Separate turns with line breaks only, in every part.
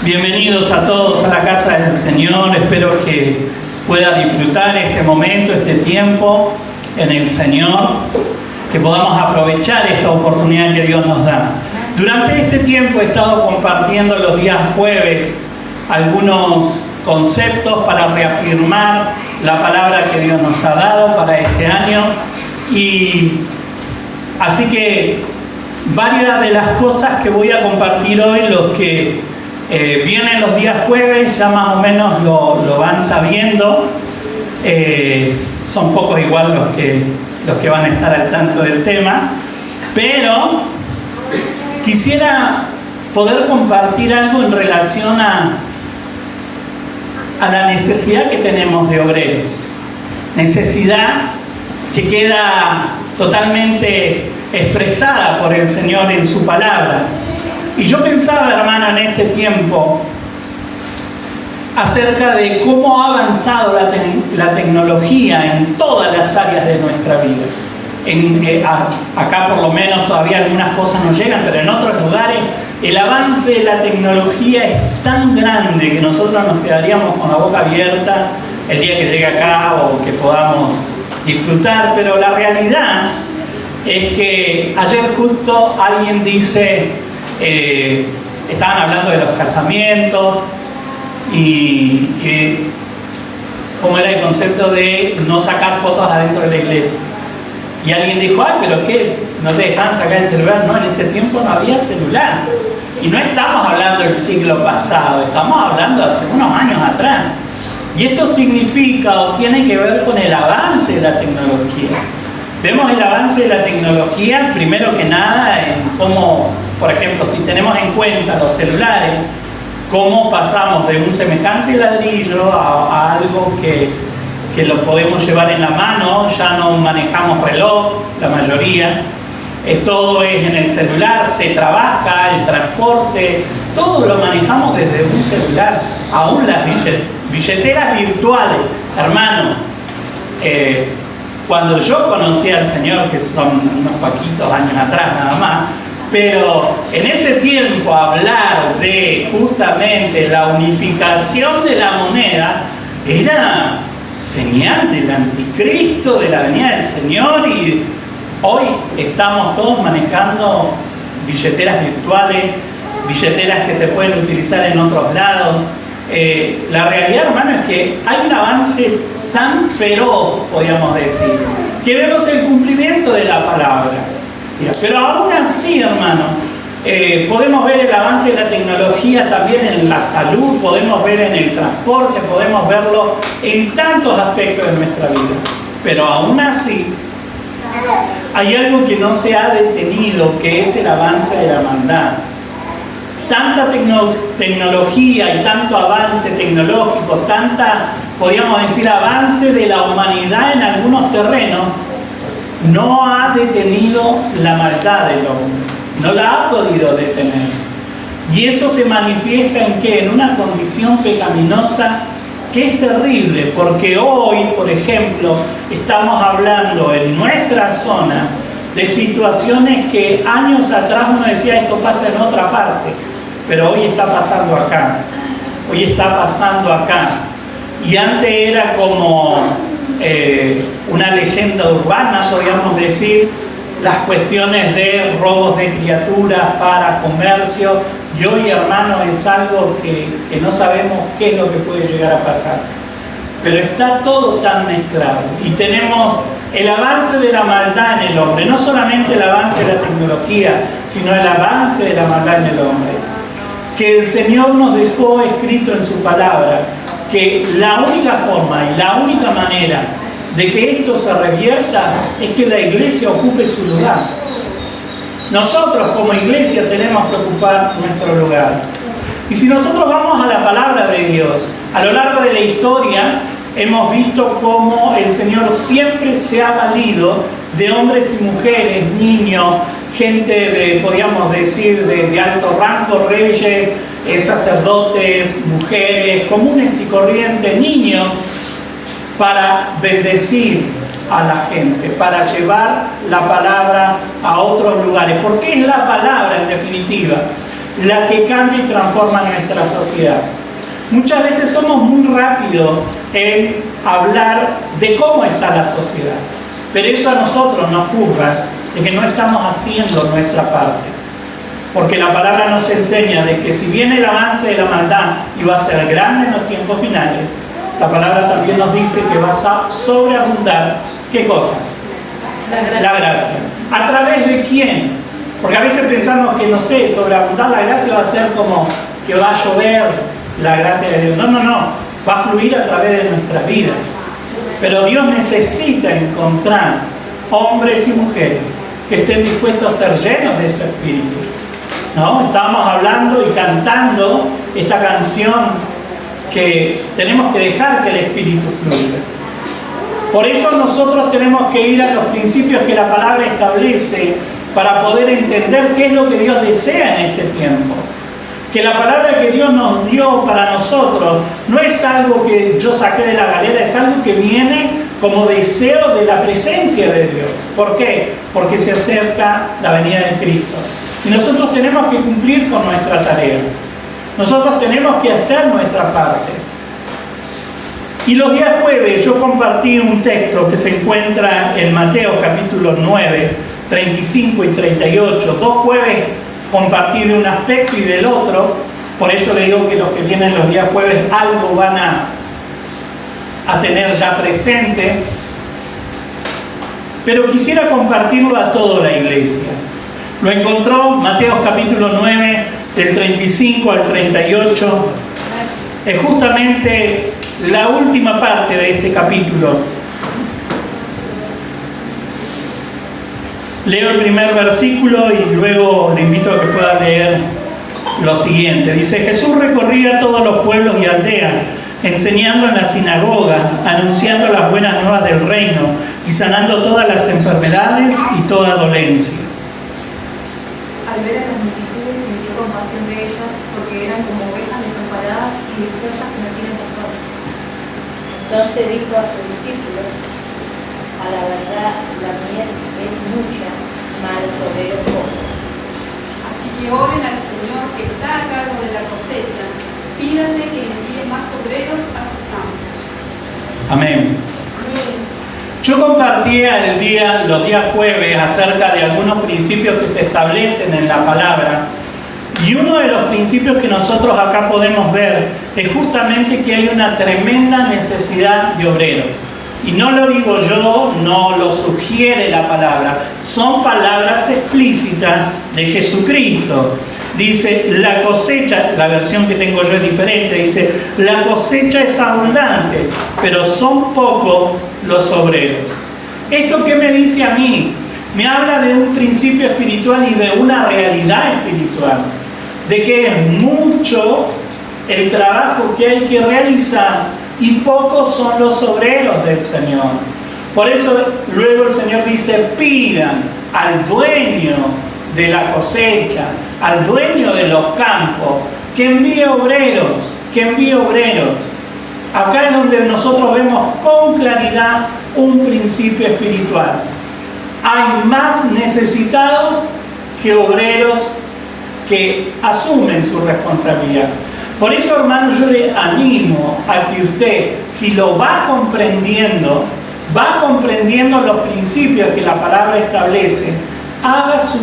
Bienvenidos a todos a la casa del Señor. Espero que pueda disfrutar este momento, este tiempo en el Señor, que podamos aprovechar esta oportunidad que Dios nos da. Durante este tiempo he estado compartiendo los días jueves algunos conceptos para reafirmar la palabra que Dios nos ha dado para este año, y así que varias de las cosas que voy a compartir hoy, los que vienen los días jueves ya más o menos lo van sabiendo. Son pocos igual los que van a estar al tanto del tema, pero quisiera poder compartir algo en relación a la necesidad que tenemos de obreros. Necesidad que queda totalmente expresada por el Señor en su palabra. Y yo pensaba, hermana, en este tiempo acerca de cómo ha avanzado la tecnología en todas las áreas de nuestra vida. Acá por lo menos todavía algunas cosas no llegan, pero en otros lugares el avance de la tecnología es tan grande que nosotros nos quedaríamos con la boca abierta el día que llegue acá o que podamos disfrutar. Pero la realidad es que ayer justo alguien dice, estaban hablando de los casamientos y cómo era el concepto de no sacar fotos adentro de la iglesia. Y alguien dijo, ay, pero ¿qué? ¿No te dejaban sacar el celular? No, en ese tiempo no había celular. Y no estamos hablando del siglo pasado, estamos hablando de hace unos años atrás. Y esto significa o tiene que ver con el avance de la tecnología. Vemos el avance de la tecnología, primero que nada, en cómo, por ejemplo, si tenemos en cuenta los celulares, cómo pasamos de un semejante ladrillo a algo que lo podemos llevar en la mano. Ya no manejamos reloj, la mayoría. Todo es en el celular, se trabaja, el transporte, todo lo manejamos desde un celular. Aún las billeteras virtuales, hermano. Cuando yo conocí al Señor, que son unos poquitos años atrás nada más, pero en ese tiempo hablar de justamente la unificación de la moneda era señal del anticristo, de la venida del Señor, y hoy estamos todos manejando billeteras virtuales, billeteras que se pueden utilizar en otros lados. La realidad, hermano, es que hay un avance tan feroz, podríamos decir, que vemos el cumplimiento de la palabra. Pero aún así, hermano, podemos ver el avance de la tecnología también en la salud, podemos ver en el transporte, podemos verlo en tantos aspectos de nuestra vida. Pero aún así, hay algo que no se ha detenido, que es el avance de la maldad. Tanta tecnología y tanto avance tecnológico, podríamos decir, avance de la humanidad en algunos terrenos, no ha detenido la maldad del hombre, no la ha podido detener. Y eso se manifiesta en ¿qué? En una condición pecaminosa que es terrible, porque hoy, por ejemplo, estamos hablando en nuestra zona de situaciones que años atrás uno decía esto pasa en otra parte, pero hoy está pasando acá, hoy está pasando acá. Y antes era como una leyenda urbana, podríamos decir, las cuestiones de robos de criaturas para comercio, y hoy, hermano, es algo que no sabemos qué es lo que puede llegar a pasar. Pero está todo tan mezclado, y tenemos el avance de la maldad en el hombre, no solamente el avance de la tecnología, sino el avance de la maldad en el hombre, que el Señor nos dejó escrito en su palabra, que la única forma y la única manera de que esto se revierta es que la iglesia ocupe su lugar. Nosotros como iglesia tenemos que ocupar nuestro lugar. Y si nosotros vamos a la palabra de Dios, a lo largo de la historia hemos visto cómo el Señor siempre se ha valido de hombres y mujeres, niños, gente podríamos decir, de alto rango, reyes, sacerdotes, mujeres, comunes y corrientes, niños, para bendecir a la gente, para llevar la palabra a otros lugares. ¿Por qué es la palabra, en definitiva? la que cambia y transforma nuestra sociedad. Muchas veces somos muy rápidos en hablar de cómo está la sociedad, pero eso a nosotros nos juzga de que no estamos haciendo nuestra parte. Porque la palabra nos enseña de que si bien el avance de la maldad iba a ser grande en los tiempos finales, la palabra también nos dice que va a sobreabundar, ¿qué cosa? La gracia. ¿A través de quién? Porque a veces pensamos que, no sé, sobreabundar la gracia va a ser como que va a llover la gracia de Dios. No, no, no. Va a fluir a través de nuestras vidas. Pero Dios necesita encontrar hombres y mujeres que estén dispuestos a ser llenos de ese espíritu, ¿no? Estábamos hablando y cantando esta canción que tenemos que dejar que el espíritu fluya. Por eso nosotros tenemos que ir a los principios que la palabra establece para poder entender qué es lo que Dios desea en este tiempo. Que la palabra que Dios nos dio para nosotros no es algo que yo saqué de la galera, es algo que viene como deseo de la presencia de Dios. ¿Por qué? Porque se acerca la venida de Cristo. Y nosotros tenemos que cumplir con nuestra tarea. Nosotros tenemos que hacer nuestra parte. Y los días jueves yo compartí un texto que se encuentra en Mateo capítulo 9, 35 y 38. 2 jueves compartí de un aspecto y del otro. Por eso le digo que los que vienen los días jueves algo van a tener ya presente. Pero quisiera compartirlo a toda la iglesia. Lo encontró Mateo capítulo 9, del 35 al 38. Es justamente la última parte de este capítulo. Leo el primer versículo y luego le invito a que pueda leer lo siguiente. Dice: Jesús recorría todos los pueblos y aldeas, enseñando en la sinagoga, anunciando las buenas nuevas del reino y sanando todas las enfermedades y toda dolencia.
Al ver a las multitudes sintió compasión de ellas, porque eran como ovejas desamparadas y dispersas que no tienen pastor.
Entonces dijo a sus discípulos: a la verdad, la miel es mucha, mas los obreros pocos.
Así que oren al Señor que está a cargo de la cosecha, pídanle que envíe más obreros a sus campos.
Amén. Yo compartí los días jueves acerca de algunos principios que se establecen en la palabra, y uno de los principios que nosotros acá podemos ver es justamente que hay una tremenda necesidad de obreros. Y no lo digo yo, no lo sugiere la palabra, son palabras explícitas de Jesucristo. Dice, la cosecha, la versión que tengo yo es diferente, dice, la cosecha es abundante, pero son pocos los obreros. ¿Esto qué me dice a mí? Me habla de un principio espiritual y de una realidad espiritual, de que es mucho el trabajo que hay que realizar y pocos son los obreros del Señor. Por eso luego el Señor dice, pidan al dueño de la cosecha, al dueño de los campos, que envíe obreros, que envíe obreros. Acá es donde nosotros vemos con claridad un principio espiritual. Hay más necesitados que obreros que asumen su responsabilidad. Por eso, hermanos, yo le animo a que usted, si lo va comprendiendo los principios que la palabra establece, haga su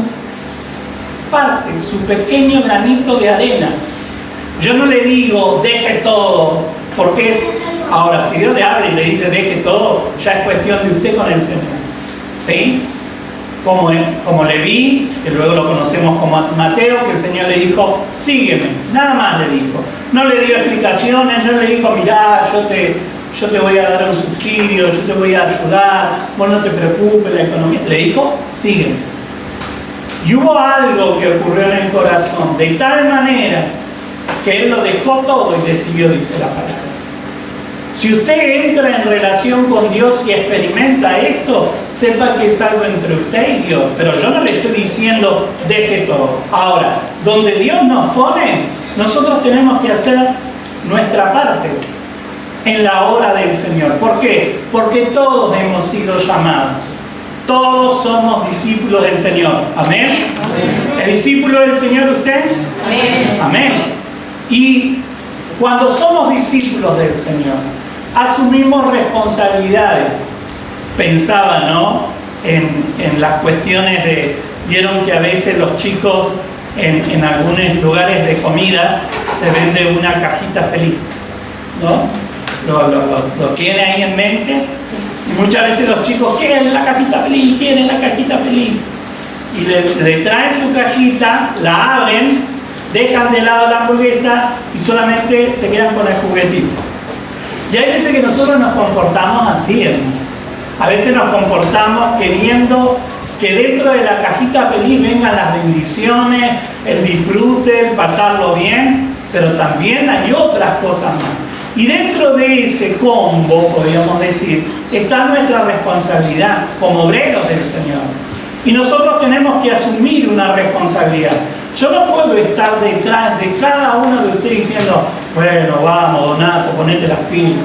parte, su pequeño granito de arena. Yo no le digo, deje todo, porque ahora, si Dios le habla y le dice, deje todo, ya es cuestión de usted con el Señor. ¿Sí? Como Leví, que luego lo conocemos como Mateo, que el Señor le dijo, sígueme, nada más le dijo. No le dio explicaciones, no le dijo, mirá, yo te voy a dar un subsidio, yo te voy a ayudar, vos no te preocupes, la economía. Le dijo, sígueme. Y hubo algo que ocurrió en el corazón, de tal manera que él lo dejó todo y decidió, dice la palabra. Si usted entra en relación con Dios y experimenta esto, sepa que es algo entre usted y Dios. Pero yo no le estoy diciendo, deje todo. Ahora, donde Dios nos pone, nosotros tenemos que hacer nuestra parte en la obra del Señor. ¿Por qué? Porque todos hemos sido llamados. Todos somos discípulos del Señor. ¿Amén? Amén. ¿Es discípulo del Señor usted?
Amén.
Amén. Y cuando somos discípulos del Señor, asumimos responsabilidades. Pensaba, ¿no?, en las cuestiones de... Vieron que a veces los chicos en algunos lugares de comida se vende una cajita feliz, ¿no? Lo tiene ahí en mente. Y muchas veces los chicos quieren la cajita feliz, quieren la cajita feliz. Y le traen su cajita, la abren, dejan de lado la hamburguesa y solamente se quedan con el juguetito. Y hay veces que nosotros nos comportamos así, hermanos. A veces nos comportamos queriendo que dentro de la cajita feliz vengan las bendiciones, el disfrute, el pasarlo bien, pero también hay otras cosas más. Y dentro de ese combo, podríamos decir, está nuestra responsabilidad como obreros del Señor. Y nosotros tenemos que asumir una responsabilidad. Yo no puedo estar detrás de cada uno de ustedes diciendo, bueno, vamos, Donato, ponete las pilas.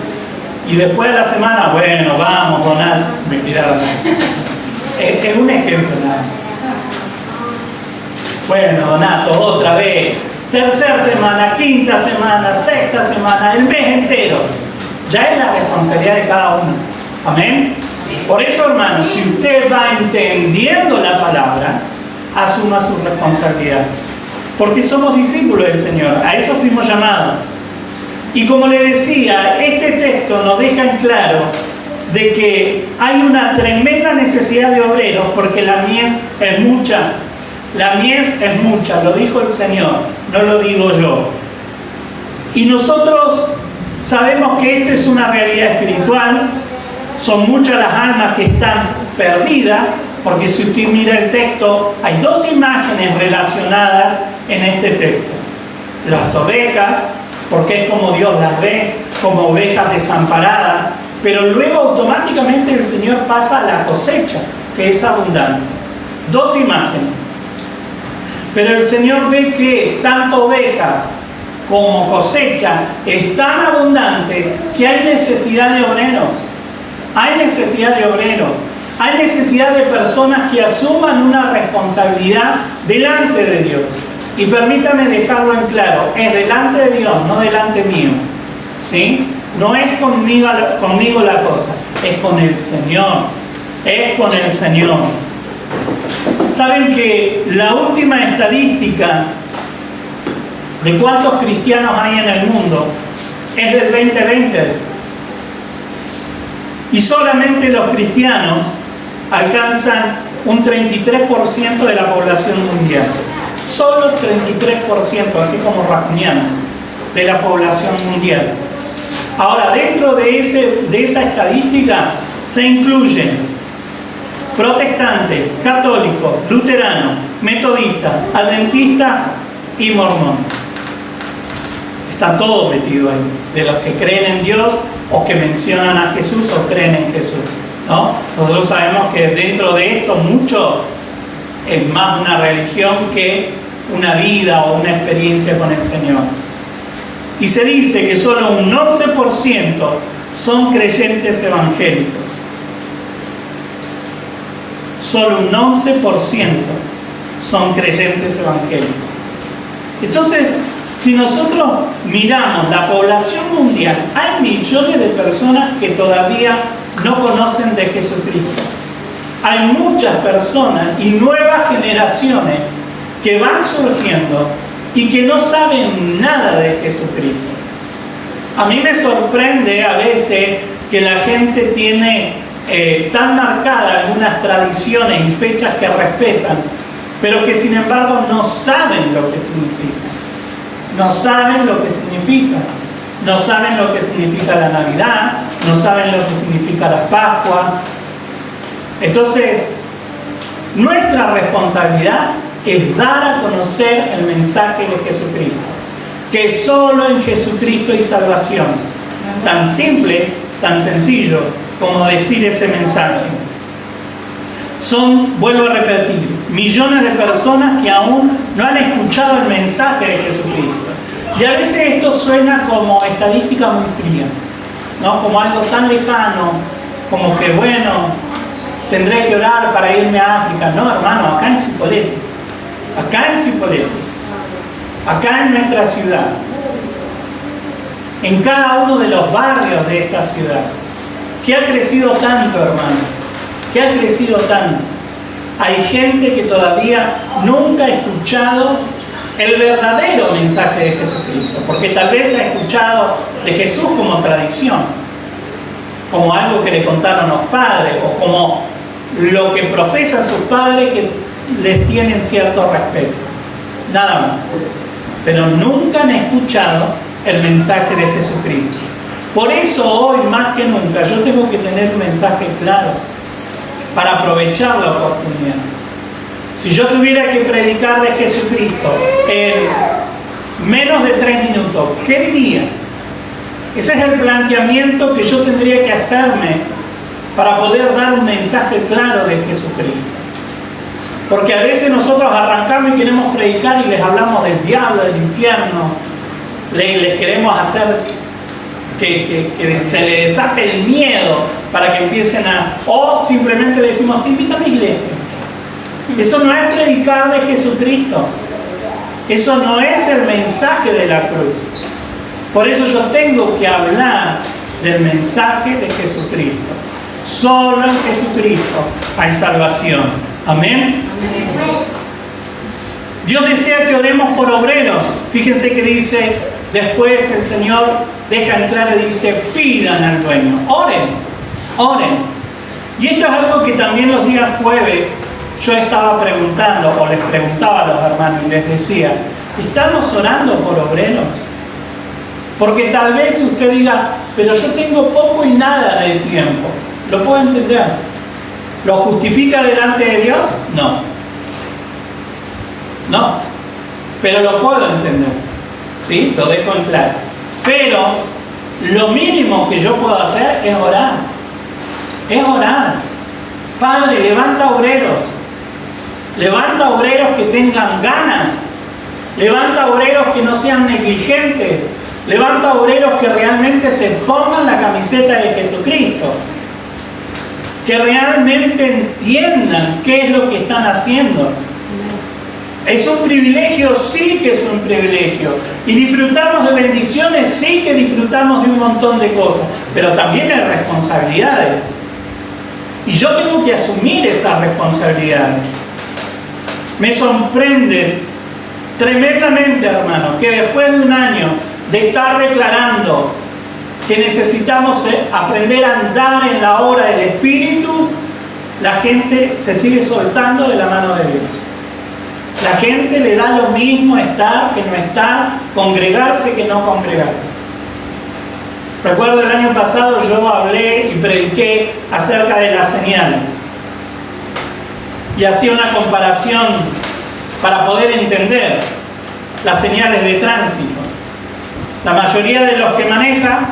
Y después de la semana, bueno, vamos, Donato, me tiraron. Es un ejemplo nada. Bueno, Donato, otra vez. Tercera semana, quinta semana, sexta semana, el mes entero. Ya es la responsabilidad de cada uno. Amén. Por eso, hermanos, si usted va entendiendo la palabra, asuma su responsabilidad. Porque somos discípulos del Señor. A eso fuimos llamados. Y como le decía, este texto nos deja en claro de que hay una tremenda necesidad de obreros porque la mies es mucha. La mies es mucha, lo dijo el Señor, no lo digo yo. Y nosotros sabemos que esto es una realidad espiritual. Son muchas las almas que están perdidas, porque si usted mira el texto, hay dos imágenes relacionadas en este texto. Las ovejas, porque es como Dios las ve, como ovejas desamparadas, pero luego automáticamente el Señor pasa a la cosecha, que es abundante. Dos imágenes. Pero el Señor ve que tanto ovejas como cosecha es tan abundante que hay necesidad de obreros. Hay necesidad de obreros. Hay necesidad de personas que asuman una responsabilidad delante de Dios. Y permítame dejarlo en claro, es delante de Dios, no delante mío. ¿Sí? No es conmigo la cosa, es con el Señor. Es con el Señor. ¿Saben que la última estadística de cuántos cristianos hay en el mundo es del 2020? Y solamente los cristianos alcanzan un 33% de la población mundial. Solo 33%, así como rajuniano, de la población mundial. Ahora, dentro de esa estadística se incluyen protestantes, católicos, luteranos, metodistas, adventistas y mormones. Está todo metido ahí, de los que creen en Dios o que mencionan a Jesús o creen en Jesús, ¿no? Nosotros sabemos que dentro de esto mucho es más una religión que una vida o una experiencia con el Señor. Y se dice que solo un 11% son creyentes evangélicos. Solo un 11% son creyentes evangélicos. Entonces, si nosotros miramos la población mundial, hay millones de personas que todavía no conocen de Jesucristo. Hay muchas personas y nuevas generaciones que van surgiendo y que no saben nada de Jesucristo. A mí me sorprende a veces que la gente tiene tan marcadas algunas tradiciones y fechas que respetan, pero que sin embargo no saben lo que significa. No saben lo que significa. No saben lo que significa la Navidad, no saben lo que significa la Pascua. Entonces, nuestra responsabilidad es dar a conocer el mensaje de Jesucristo, que solo en Jesucristo hay salvación. Tan simple, tan sencillo como decir ese mensaje. Vuelvo a repetir, millones de personas que aún no han escuchado el mensaje de Jesucristo. Y a veces esto suena como estadística muy fría, ¿no? Como algo tan lejano, como que bueno, tendré que orar para irme a África. No, hermano, acá en Cipolletti en Cipolletti, acá en nuestra ciudad, en cada uno de los barrios de esta ciudad, que ha crecido tanto, hermano, que ha crecido tanto. Hay gente que todavía nunca ha escuchado el verdadero mensaje de Jesucristo, porque tal vez ha escuchado de Jesús como tradición, como algo que le contaron los padres, o como lo que profesan sus padres que les tienen cierto respeto, nada más. Pero nunca han escuchado el mensaje de Jesucristo. Por eso hoy más que nunca yo tengo que tener un mensaje claro para aprovechar la oportunidad. Si yo tuviera que predicar de Jesucristo en menos de 3 minutos, ¿qué diría? Ese es el planteamiento que yo tendría que hacerme para poder dar un mensaje claro de Jesucristo. Porque a veces nosotros arrancamos y queremos predicar y les hablamos del diablo, del infierno, les queremos hacer que se les desate el miedo para que empiecen a... O simplemente le decimos, te invito a mi iglesia. Eso no es predicar de Jesucristo. Eso no es el mensaje de la cruz. Por eso yo tengo que hablar del mensaje de Jesucristo. Solo en Jesucristo hay salvación. Amén. Dios desea que oremos por obreros. Fíjense que dice, después el Señor deja en claro y dice, pidan al dueño. Oren, oren. Y esto es algo que también los días jueves yo estaba preguntando, o les preguntaba a los hermanos y les decía, ¿estamos orando por obreros? Porque tal vez usted diga, pero yo tengo poco y nada de tiempo. ¿Lo puedo entender? ¿Lo justifica delante de Dios? No. No. Pero lo puedo entender. ¿Sí? Lo dejo en claro. Pero lo mínimo que yo puedo hacer es orar. Es orar. Padre, levanta obreros. Levanta obreros que tengan ganas. Levanta obreros que no sean negligentes. Levanta obreros que realmente se pongan la camiseta de Jesucristo. Que realmente entiendan qué es lo que están haciendo. ¿Es un privilegio? Sí que es un privilegio. ¿Y disfrutamos de bendiciones? Sí que disfrutamos de un montón de cosas. Pero también hay responsabilidades. Y yo tengo que asumir esas responsabilidades. Me sorprende tremendamente, hermano, que después de un año de estar declarando que necesitamos aprender a andar en la obra del Espíritu, la gente se sigue soltando de la mano de Dios. La gente le da lo mismo estar que no estar, congregarse que no congregarse. Recuerdo el año pasado yo hablé y prediqué acerca de las señales. Y hacía una comparación para poder entender las señales de tránsito. La mayoría de los que manejan,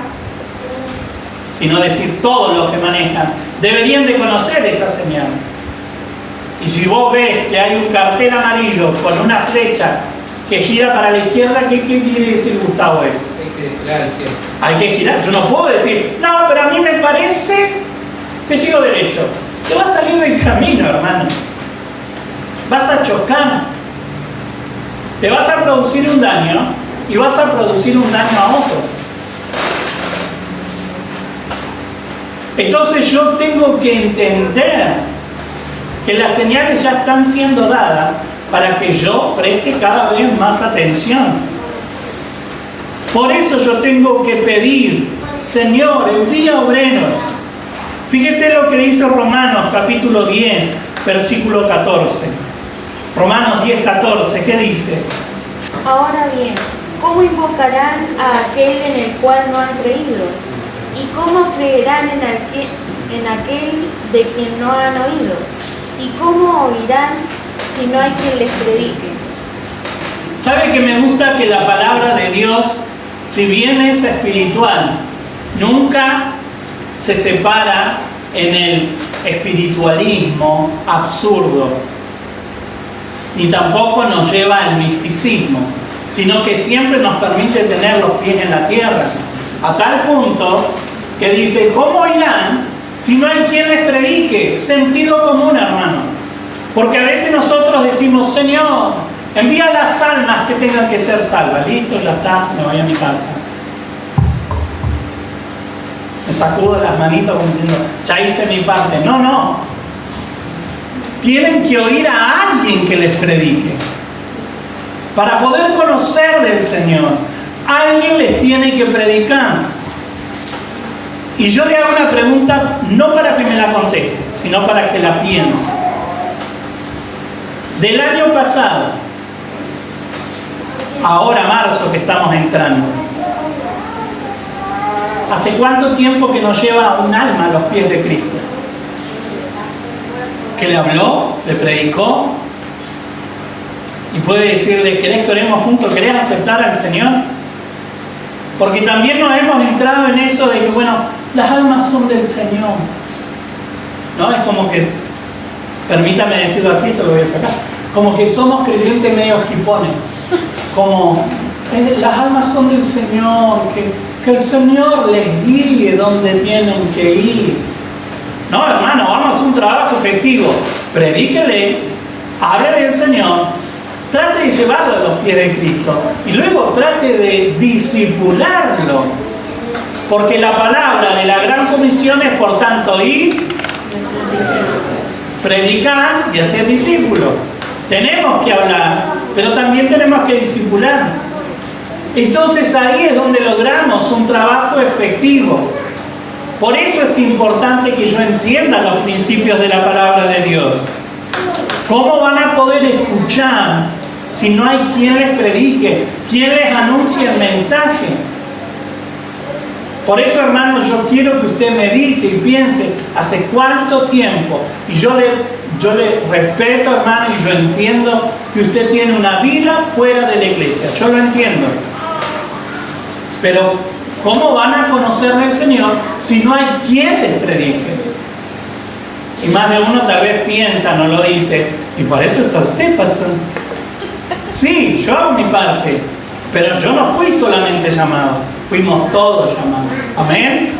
si no decir todos los que manejan, deberían de conocer esa señal. Y si vos ves que hay un cartel amarillo con una flecha que gira para la izquierda, ¿qué quiere decir, Gustavo, eso? Hay que girar. Yo no puedo decir, no, pero a mí me parece que sigo derecho. Te vas a salir del camino, hermano. Vas a chocar. Te vas a producir un daño y vas a producir un daño a otro. Entonces yo tengo que entender que las señales ya están siendo dadas para que yo preste cada vez más atención. Por eso yo tengo que pedir, Señor, envía obreros. Fíjese lo que dice Romanos capítulo 10, versículo 14. Romanos 10, 14, ¿qué dice?
Ahora bien, ¿cómo invocarán a aquel en el cual no han creído? ¿Y cómo creerán en aquel de quien no han oído? ¿Y cómo oirán si no hay quien les predique?
¿Sabe que me gusta que la palabra de Dios, si bien es espiritual, nunca se separa en el espiritualismo absurdo, ni tampoco nos lleva al misticismo, sino que siempre nos permite tener los pies en la tierra, a tal punto que dice, ¿cómo oirán si no hay quien les predique? Sentido común, hermano. Porque a veces nosotros decimos, Señor, Envía las almas que tengan que ser salvas. Listo, ya está, me voy a mi casa. Me sacudo las manitos como diciendo, ya hice mi parte. No, no. Tienen que oír a alguien que les predique. Para poder conocer del Señor, alguien les tiene que predicar. Y yo le hago una pregunta, no para que me la conteste, sino para que la piense. Del año pasado, ahora marzo que estamos entrando, ¿hace cuánto tiempo que nos lleva un alma a los pies de Cristo? ¿Que le habló? ¿Le predicó? Y puede decirle, ¿querés que oremos juntos? ¿Querés aceptar al Señor? Porque también nos hemos entrado en eso de que, bueno, las almas son del Señor. ¿No? Es como que, permítame decirlo así, esto lo voy a sacar, como que somos creyentes medio hipones. Como, las almas son del Señor, que el Señor les guíe donde tienen que ir. No, hermano, vamos a hacer un trabajo efectivo. Predíquele, hable del Señor, trate de llevarlo a los pies de Cristo y luego trate de discipularlo. Porque la palabra de la gran comisión es, por tanto, ir, predicar y hacer discípulos. Tenemos que hablar, pero también tenemos que discipular. Entonces ahí es donde logramos un trabajo efectivo. Por eso es importante que yo entienda los principios de la palabra de Dios. ¿Cómo van a poder escuchar si no hay quien les predique, quien les anuncie el mensaje? Por eso, hermanos, yo quiero que usted medite y piense hace cuánto tiempo. Y yo le respeto, hermano, y yo entiendo que usted tiene una vida fuera de la iglesia. Yo lo entiendo. Pero, ¿cómo van a conocer del Señor si no hay quien les predique? Y más de uno tal vez piensa, no lo dice, y por eso está usted, pastor. Sí, yo hago mi parte, pero yo no fui solamente llamado, fuimos todos llamados. ¿Amén?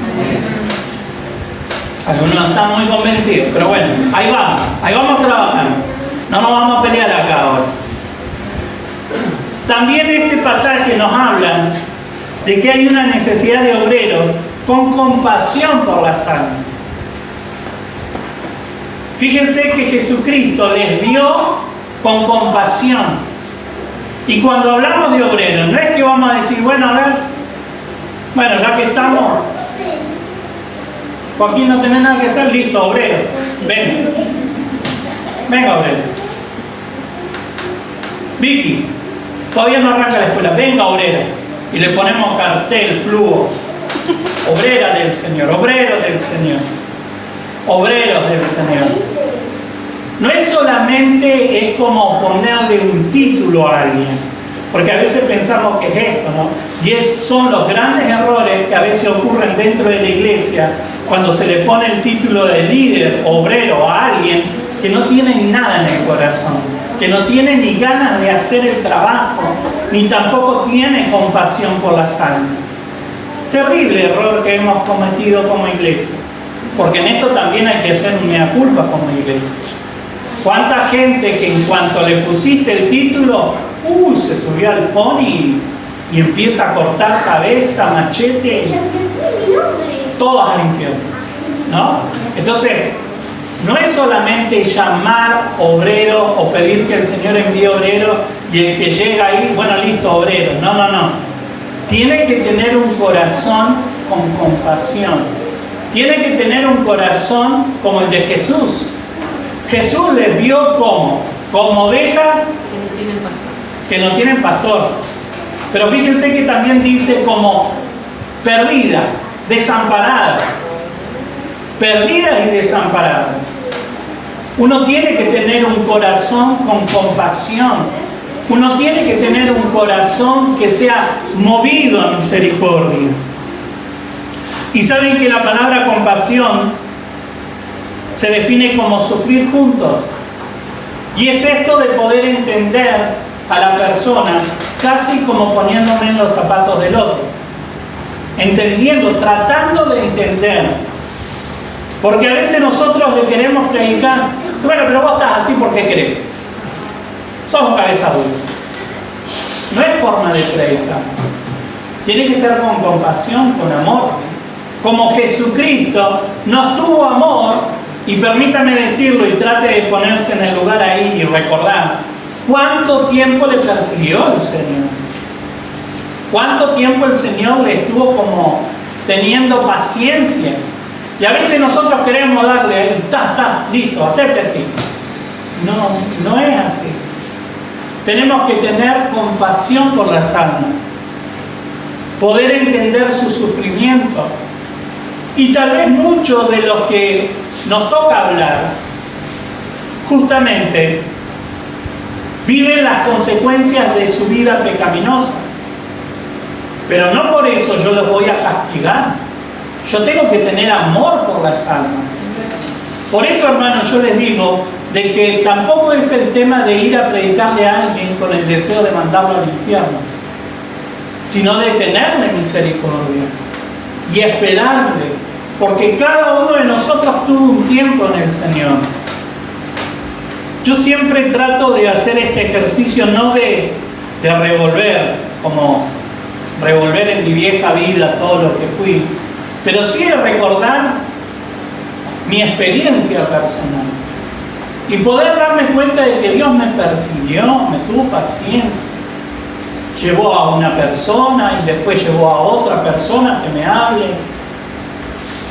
Algunos no están muy convencidos, pero bueno, ahí vamos trabajando. No nos vamos a pelear acá ahora. También este pasaje nos habla de que hay una necesidad de obreros con compasión por las almas. Fíjense que Jesucristo les dio con compasión. Y cuando hablamos de obreros, no es que vamos a decir, bueno, a ver, bueno, ya que estamos, Joaquín, no tenés nada que hacer, listo, obrero, venga, obrero. Vicky, todavía no arranca la escuela, venga, obrera. Y le ponemos cartel, fluo, obrera del Señor, obrero del Señor, obreros del Señor. No es solamente, es como ponerle un título a alguien, porque a veces pensamos que es esto, ¿no? Y son los grandes errores que a veces ocurren dentro de la iglesia cuando se le pone el título de líder, obrero a alguien que no tiene nada en el corazón, que no tiene ni ganas de hacer el trabajo, ni tampoco tiene compasión por las almas. Terrible error que hemos cometido como iglesia, porque en esto también hay que hacer un mea culpa como iglesia. ¿Cuánta gente que en cuanto le pusiste el título, se subió al pony y empieza a cortar cabeza, machete, todas al infierno, ¿no? Entonces, no es solamente llamar obrero o pedir que el Señor envíe obrero y el que llega ahí, bueno, listo, obrero. No. Tiene que tener un corazón con compasión. Tiene que tener un corazón como el de Jesús. Jesús les vio como ovejas que no tienen pastor. Pero fíjense que también dice como perdida, desamparada. Perdidas y desamparadas. Uno tiene que tener un corazón con compasión. Uno tiene que tener un corazón que sea movido a misericordia. Y saben que la palabra compasión se define como sufrir juntos. Y es esto de poder entender a la persona casi como poniéndome en los zapatos del otro. Entendiendo, tratando de entender. Porque a veces nosotros le queremos predicar, bueno, pero vos estás así porque querés. sos un cabeza dura. No es forma de predicar. Tiene que ser con compasión, con amor. Como Jesucristo nos tuvo amor, y permítame decirlo y trate de ponerse en el lugar ahí y recordar cuánto tiempo le persiguió el Señor. Cuánto tiempo el Señor le estuvo como teniendo paciencia. Y a veces nosotros queremos darle ahí, está, listo, acéptate. No es así. Tenemos que tener compasión por las almas, poder entender su sufrimiento. Y tal vez muchos de los que nos toca hablar, justamente, viven las consecuencias de su vida pecaminosa. Pero no por eso yo los voy a castigar. Yo tengo que tener amor por las almas. Por eso, hermanos, yo les digo de que tampoco es el tema de ir a predicarle a alguien con el deseo de mandarlo al infierno, sino de tenerle misericordia y esperarle, porque cada uno de nosotros tuvo un tiempo en el Señor. Yo siempre trato de hacer este ejercicio, no de revolver, como revolver en mi vieja vida todo lo que fui, pero sí de recordar mi experiencia personal y poder darme cuenta de que Dios me persiguió, me tuvo paciencia, llevó a una persona y después llevó a otra persona que me hable.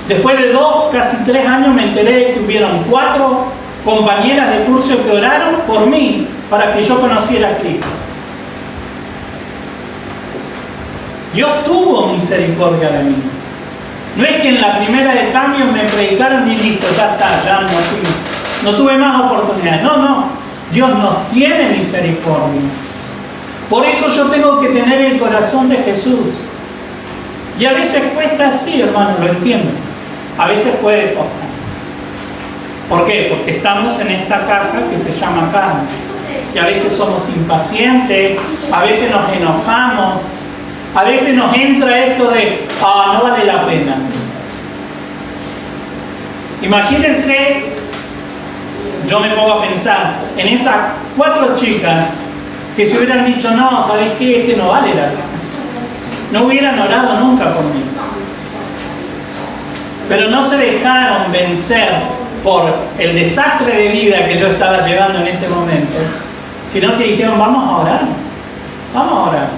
Después de 2, casi 3 años me enteré de que hubieron 4 compañeras de curso que oraron por mí para que yo conociera a Cristo. Dios tuvo misericordia de mí. No es que en la primera de cambio me predicaron y listo, ya está, ya no tuve más oportunidades. No, Dios nos tiene misericordia. Por eso yo tengo que tener el corazón de Jesús. Y a veces cuesta así, hermano, lo entiendo. A veces puede costar. ¿Por qué? Porque estamos en esta caja que se llama carne. Y a veces somos impacientes, a veces nos enojamos, a veces nos entra esto de, no vale la pena. Imagínense, yo me pongo a pensar en esas 4 chicas que se hubieran dicho, no, ¿sabes qué? Este no vale la pena. No hubieran orado nunca por mí. Pero no se dejaron vencer por el desastre de vida que yo estaba llevando en ese momento, sino que dijeron, vamos a orar,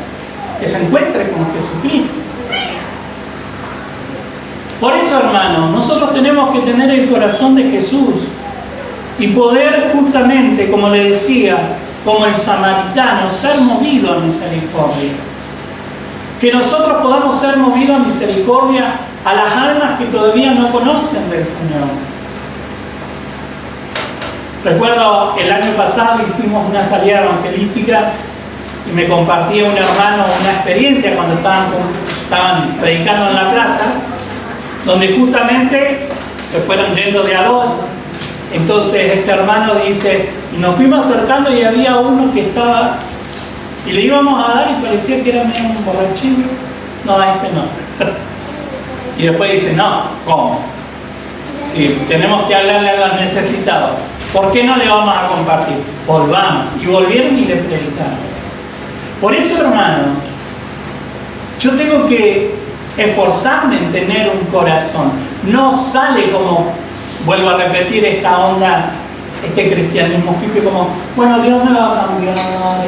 que se encuentre con Jesucristo. Por eso, hermanos, nosotros tenemos que tener el corazón de Jesús y poder justamente, como le decía, como el samaritano, ser movido a misericordia. Que nosotros podamos ser movidos a misericordia a las almas que todavía no conocen del Señor. Recuerdo el año pasado hicimos una salida evangelística y me compartía un hermano una experiencia cuando estaban predicando en la plaza, donde justamente se fueron yendo de a 2. Entonces este hermano dice, nos fuimos acercando y había uno que estaba, y le íbamos a dar y parecía que era medio un borrachín. No, a este no. Y después dice, no, ¿cómo? Si tenemos que hablarle a los necesitados, ¿por qué no le vamos a compartir? Volvamos. Y volvieron y le predicaron. Por eso, hermano, yo tengo que esforzarme en tener un corazón. No sale como, vuelvo a repetir esta onda, este cristianismo hippie, como, bueno, Dios me va a cambiar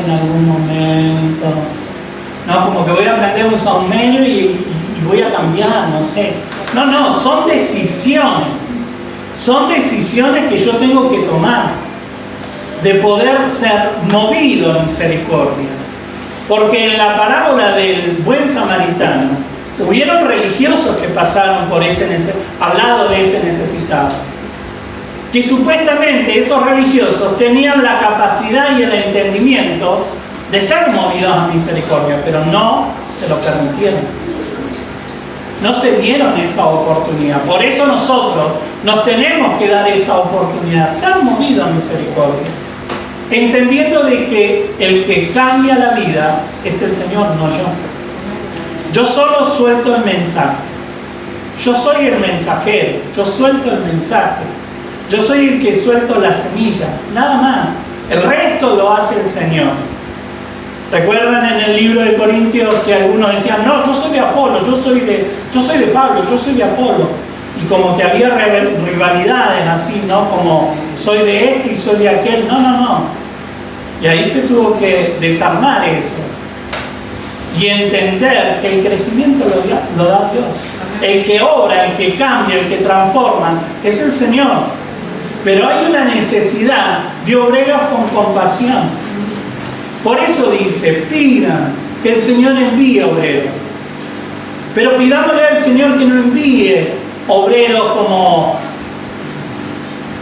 en algún momento. No, como que voy a aprender un saumerio y voy a cambiar, no sé. No, son decisiones. Son decisiones que yo tengo que tomar, de poder ser movido a misericordia. Porque en la parábola del buen samaritano, hubieron religiosos que pasaron por al lado de ese necesitado. Que supuestamente esos religiosos tenían la capacidad y el entendimiento de ser movidos a misericordia, pero no se lo permitieron. No se dieron esa oportunidad. Por eso nosotros nos tenemos que dar esa oportunidad, ser movidos a misericordia, entendiendo de que el que cambia la vida es el Señor, no yo. Yo solo suelto el mensaje. Yo soy el mensajero, yo suelto el mensaje. Yo soy el que suelto la semilla, nada más. El resto lo hace el Señor. ¿Recuerdan en el libro de Corintios que algunos decían, no, yo soy de Apolo, yo soy de Pablo, yo soy de Apolo? Y como que había rivalidades así, ¿no? Como soy de este y soy de aquel. No. Y ahí se tuvo que desarmar eso. Y entender que el crecimiento lo da Dios. El que obra, el que cambia, el que transforma, es el Señor. Pero hay una necesidad de obreros con compasión. Por eso dice, pidan que el Señor envíe obreros. Pero pidámosle al Señor que no envíe obreros como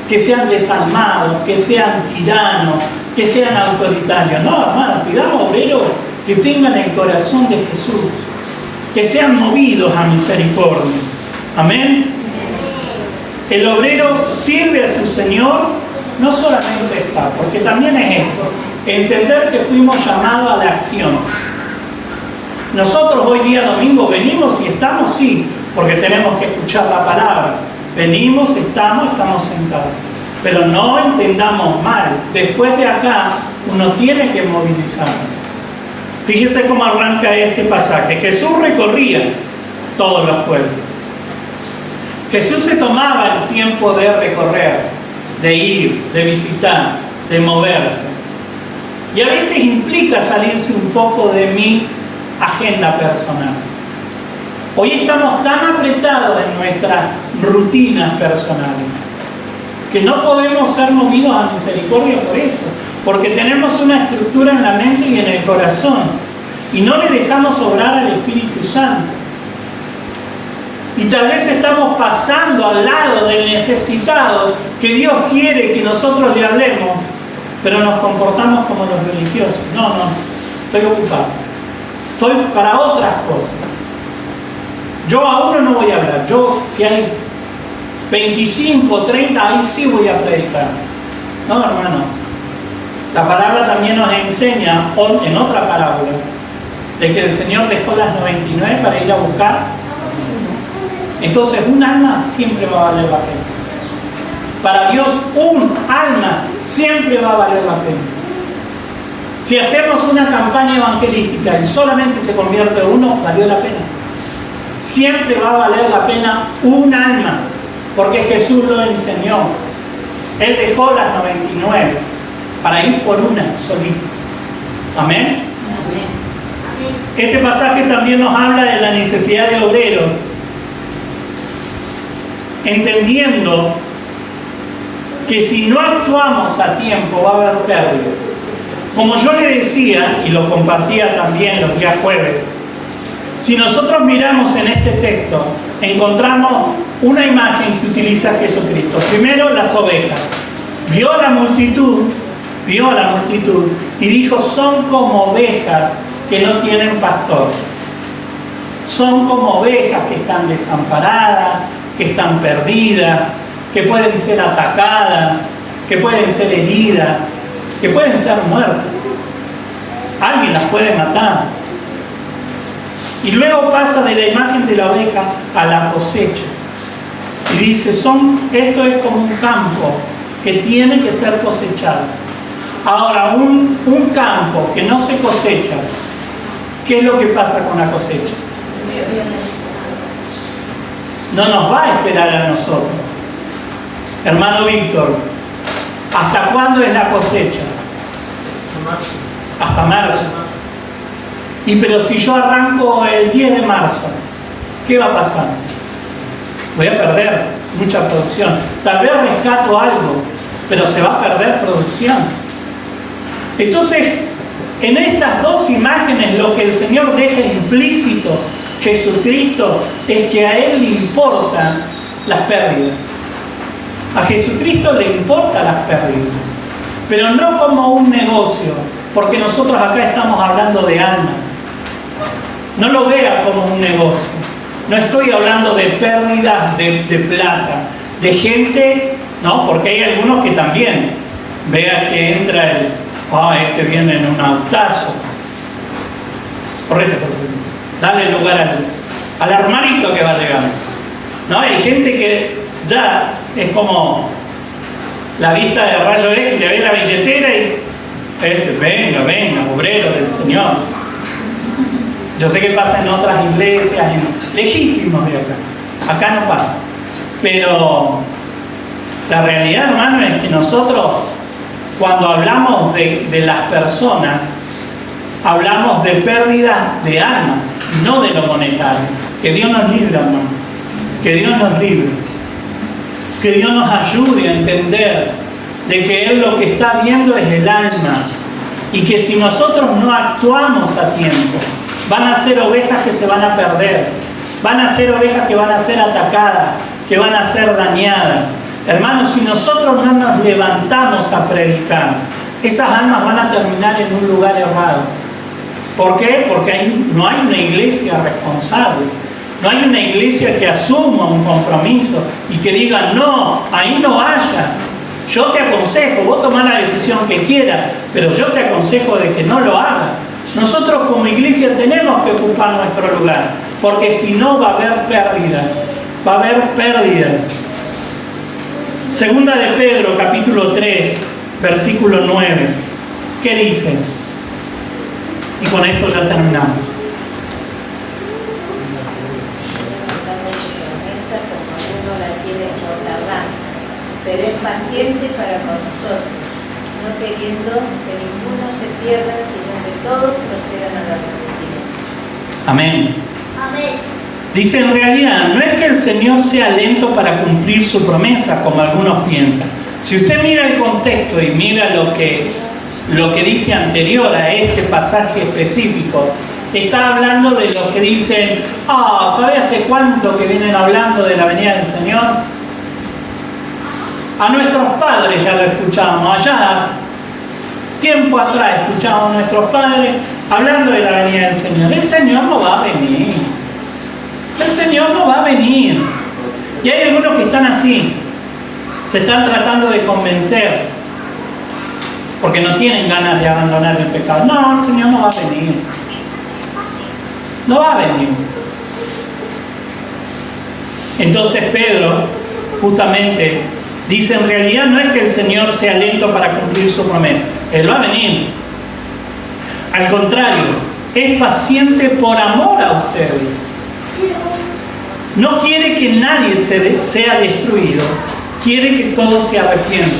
que sean desalmados, que sean tiranos, que sean autoritarios. No, hermano, pidamos obreros que tengan el corazón de Jesús, que sean movidos a misericordia. Amén. El obrero sirve a su Señor, no solamente está, porque también es esto, entender que fuimos llamados a la acción. Nosotros hoy día domingo venimos y estamos, sí, porque tenemos que escuchar la palabra. Venimos, estamos sentados. Pero no entendamos mal. Después de acá, uno tiene que movilizarse. Fíjese cómo arranca este pasaje. Jesús recorría todos los pueblos. Jesús se tomaba el tiempo de recorrer, de ir, de visitar, de moverse. Y a veces implica salirse un poco de mi agenda personal. Hoy estamos tan apretados en nuestras rutinas personales que no podemos ser movidos a misericordia por eso, porque tenemos una estructura en la mente y en el corazón y no le dejamos obrar al Espíritu Santo. Y tal vez estamos pasando al lado del necesitado que Dios quiere que nosotros le hablemos, pero nos comportamos como los religiosos. No, estoy ocupado. Estoy para otras cosas. Yo a uno no voy a hablar. Yo, si hay 25, 30, ahí sí voy a predicar. No, hermano. La palabra también nos enseña, en otra parábola, de que el Señor dejó las 99 para ir a buscar. Entonces, un alma siempre va a valer la pena. Para Dios, un alma siempre va a valer la pena. Si hacemos una campaña evangelística y solamente se convierte uno, valió la pena. Siempre va a valer la pena un alma, porque Jesús lo enseñó. Él dejó las 99 para ir por una solita. Amén. Este pasaje también nos habla de la necesidad de obreros, entendiendo que si no actuamos a tiempo va a haber pérdida. Como yo le decía, y lo compartía también los días jueves, si nosotros miramos en este texto, encontramos una imagen que utiliza Jesucristo. Primero, las ovejas. Vio a la multitud y dijo, son como ovejas que no tienen pastor. Son como ovejas que están desamparadas, que están perdidas, que pueden ser atacadas, que pueden ser heridas, que pueden ser muertas. Alguien las puede matar. Y luego pasa de la imagen de la oveja a la cosecha. Y dice, esto es como un campo que tiene que ser cosechado. Ahora, un campo que no se cosecha, ¿qué es lo que pasa con la cosecha? No nos va a esperar a nosotros. Hermano Víctor, ¿hasta cuándo es la cosecha? Hasta marzo. Y pero si yo arranco el 10 de marzo, ¿qué va a pasar? Voy a perder mucha producción. Tal vez rescato algo, pero se va a perder producción. Entonces, en estas dos imágenes lo que el Señor deja implícito, Jesucristo, es que a Él le importan las pérdidas. A Jesucristo le importan las pérdidas, pero no como un negocio, porque nosotros acá estamos hablando de almas. No lo vea como un negocio. No estoy hablando de pérdidas de plata, de gente, ¿no? Porque hay algunos que también, vea que entra este viene en un autazo. Correcto. Dale lugar al armarito que va llegando. ¿No? Hay gente que ya es como la vista de rayo X, le ve la billetera y venga, obrero del Señor. Yo sé que pasa en otras iglesias, lejísimos de acá. Acá no pasa. Pero la realidad, hermano, es que nosotros, cuando hablamos de las personas, hablamos de pérdida de alma, no de lo monetario. Que Dios nos libre, hermano. Que Dios nos libre. Que Dios nos ayude a entender de que Él lo que está viendo es el alma. Y que si nosotros no actuamos a tiempo, van a ser ovejas que se van a perder. Van a ser ovejas que van a ser atacadas, que van a ser dañadas. Hermanos, si nosotros no nos levantamos a predicar, esas almas van a terminar en un lugar errado. ¿Por qué? Porque no hay una iglesia responsable. No hay una iglesia que asuma un compromiso y que diga, no, ahí no vayas. Yo te aconsejo, vos tomás la decisión que quieras, pero yo te aconsejo de que no lo hagas. Nosotros como iglesia tenemos que ocupar nuestro lugar, porque si no va a haber pérdidas. Va a haber pérdidas. Segunda de Pedro, capítulo 3, versículo 9. ¿Qué dice? Y con esto ya terminamos.
Pero es paciente para con nosotros, no queriendo que ninguno se pierda, sino que todos procedan al arrepentimiento.
Amén.
Amén.
Dice, en realidad, no es que el Señor sea lento para cumplir su promesa, como algunos piensan. Si usted mira el contexto y mira lo que dice anterior a este pasaje específico, está hablando de los que dicen, ¿sabe hace cuánto que vienen hablando de la venida del Señor? A nuestros padres ya lo escuchábamos, allá, tiempo atrás escuchábamos a nuestros padres hablando de la venida del Señor. El Señor no va a venir. El Señor no va a venir. Y hay algunos que están así, se están tratando de convencer, porque no tienen ganas de abandonar el pecado. No, el Señor no va a venir. No va a venir. Entonces Pedro, justamente, dice, en realidad no es que el Señor sea lento para cumplir su promesa. Él va a venir. Al contrario, es paciente por amor a ustedes. No quiere que nadie sea destruido. Quiere que todos se arrepientan.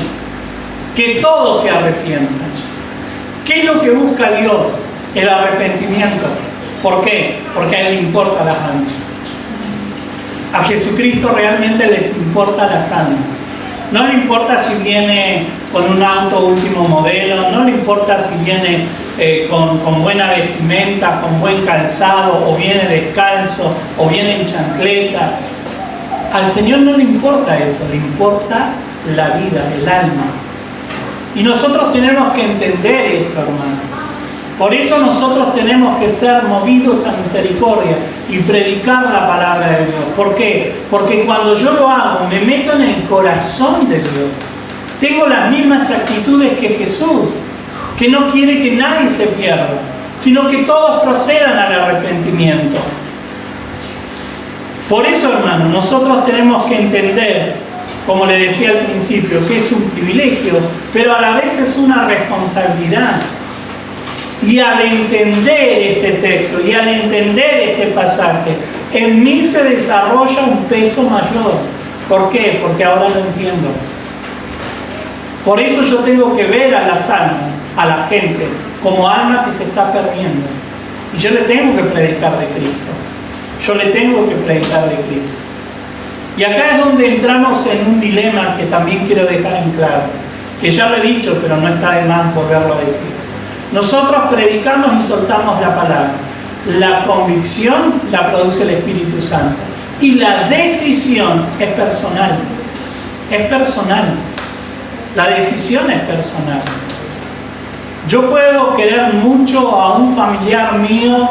Que todos se arrepientan. ¿Qué es lo que busca Dios? El arrepentimiento. ¿Por qué? Porque a Él le importa las almas. A Jesucristo realmente les importa las almas. No le importa si viene con un auto último modelo, no le importa si viene con buena vestimenta, con buen calzado, o viene descalzo, o viene en chancleta. Al Señor no le importa eso, le importa la vida, el alma. Y nosotros tenemos que entender esto, hermano. Por eso nosotros tenemos que ser movidos a misericordia y predicar la palabra de Dios. ¿Por qué? Porque cuando yo lo hago, me meto en el corazón de Dios. Tengo las mismas actitudes que Jesús, que no quiere que nadie se pierda, sino que todos procedan al arrepentimiento. Por eso, hermano, nosotros tenemos que entender, como le decía al principio, que es un privilegio, pero a la vez es una responsabilidad. Y al entender este texto y al entender este pasaje, en mí se desarrolla un peso mayor. ¿Por qué? Porque ahora lo entiendo. Por eso yo tengo que ver a las almas, a la gente, como alma que se está perdiendo. Y yo le tengo que predicar de Cristo. Yo le tengo que predicar de Cristo. Y acá es donde entramos en un dilema que también quiero dejar en claro, que ya lo he dicho, pero no está de más volverlo a decir. Nosotros predicamos y soltamos la palabra. La convicción la produce el Espíritu Santo. Y la decisión es personal. Es personal. La decisión es personal. Yo puedo querer mucho a un familiar mío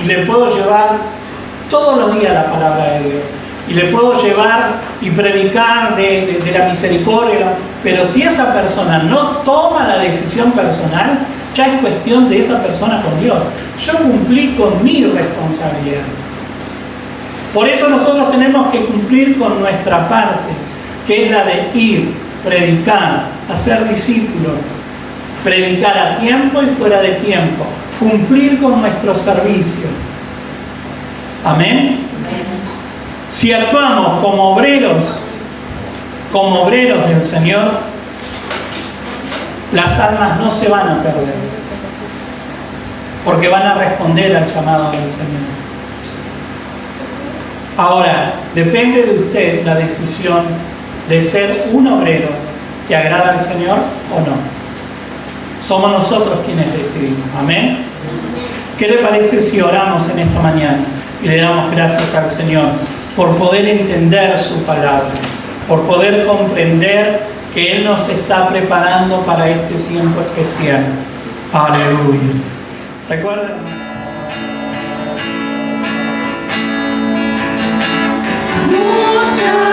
y le puedo llevar todos los días la palabra de Dios. Y le puedo llevar y predicar de la misericordia. Pero si esa persona no toma la decisión personal, ya es cuestión de esa persona con Dios. Yo cumplí con mi responsabilidad. Por eso nosotros tenemos que cumplir con nuestra parte, que es la de ir predicar, hacer discípulos, predicar a tiempo y fuera de tiempo, cumplir con nuestro servicio. Amén. Si actuamos como obreros del Señor, las almas no se van a perder, porque van a responder al llamado del Señor. Ahora, depende de usted la decisión de ser un obrero que agrada al Señor o no. Somos nosotros quienes decidimos. Amén. ¿Qué le parece si oramos en esta mañana y le damos gracias al Señor por poder entender su palabra, por poder comprender que Él nos está preparando para este tiempo especial? Aleluya. Recuerden.
Mucha